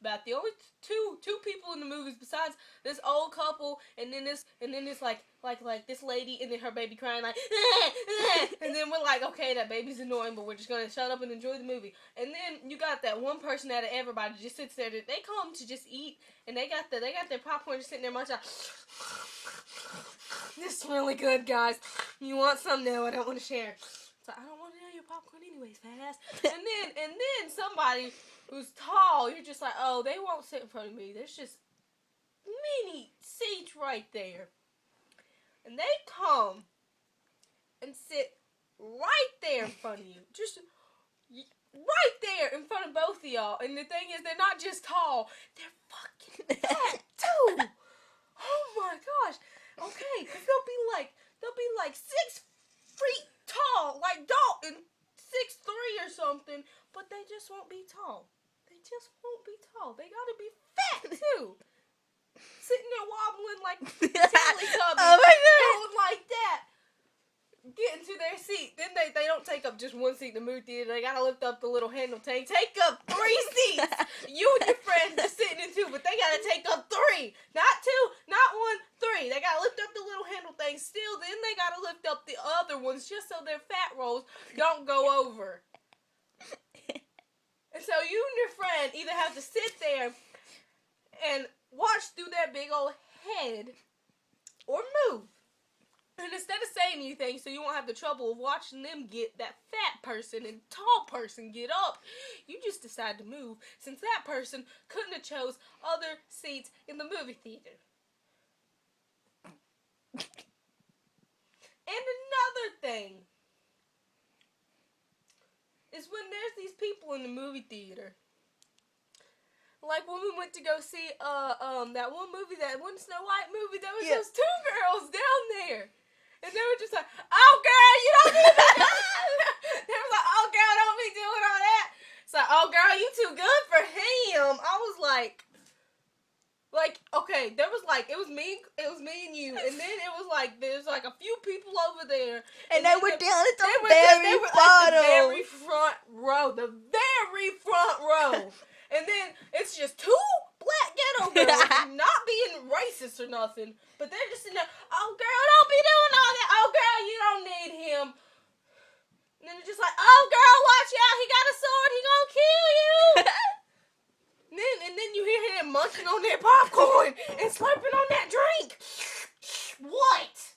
about the only two people in the movies besides this old couple and then this like this lady and then her baby crying like and then we're like, okay, that baby's annoying, but we're just gonna shut up and enjoy the movie. And then you got that one person out of everybody just sits there. They come to just eat, and they got their popcorn just sitting there munching. This is really good, guys. You want some? No, I don't want to share. So I don't want to know your popcorn anyways, fast. And then somebody who's tall, you're just like, oh, they won't sit in front of me. There's just many seats right there. And they come and sit right there in front of you. Just right there in front of both of y'all. And the thing is, they're not just tall, they're fucking fat too. Oh my gosh. Okay, because they'll be like 6 feet tall, like Dalton, 6'3" or something, but they just won't be tall. They just won't be tall. They gotta be fat too. Sitting there wobbling like Teletubbies. Oh my god. Going like that. Getting to their seat. Then they don't take up just one seat in the movie theater. They gotta lift up the little handle tank. Take up 3 seats. You and your friends are sitting in 2, but they gotta take up 3. Not 2, not 1, 3. They gotta lift up the little handle thing still. Then they gotta lift up the other ones just so their fat rolls don't go over. And so you and your friend either have to sit there and watch through their big old head or move. And instead of saying anything, so you won't have the trouble of watching them get that fat person and tall person get up, you just decide to move, since that person couldn't have chose other seats in the movie theater. And another thing is when there's these people in the movie theater. Like when we went to go see that one movie, that one Snow White movie, there was those 2 girls down there. And they were just like, oh girl, you don't need that. They were like, oh girl, don't be doing all that. It's like, oh girl, you too good for him. I was like, okay, there was like, it was me and you, and then it was like, there's like a few people over there. And they were down at the very bottom. The very front row. The very front row. And then it's just 2 black ghetto girls, not being racist or nothing, but they're just in there, oh girl, don't be doing all that. Oh girl, you don't need him. And then they're just like, oh girl, watch out, he got a sword, he gonna kill you. and then you hear him munching on that popcorn and slurping on that drink. What?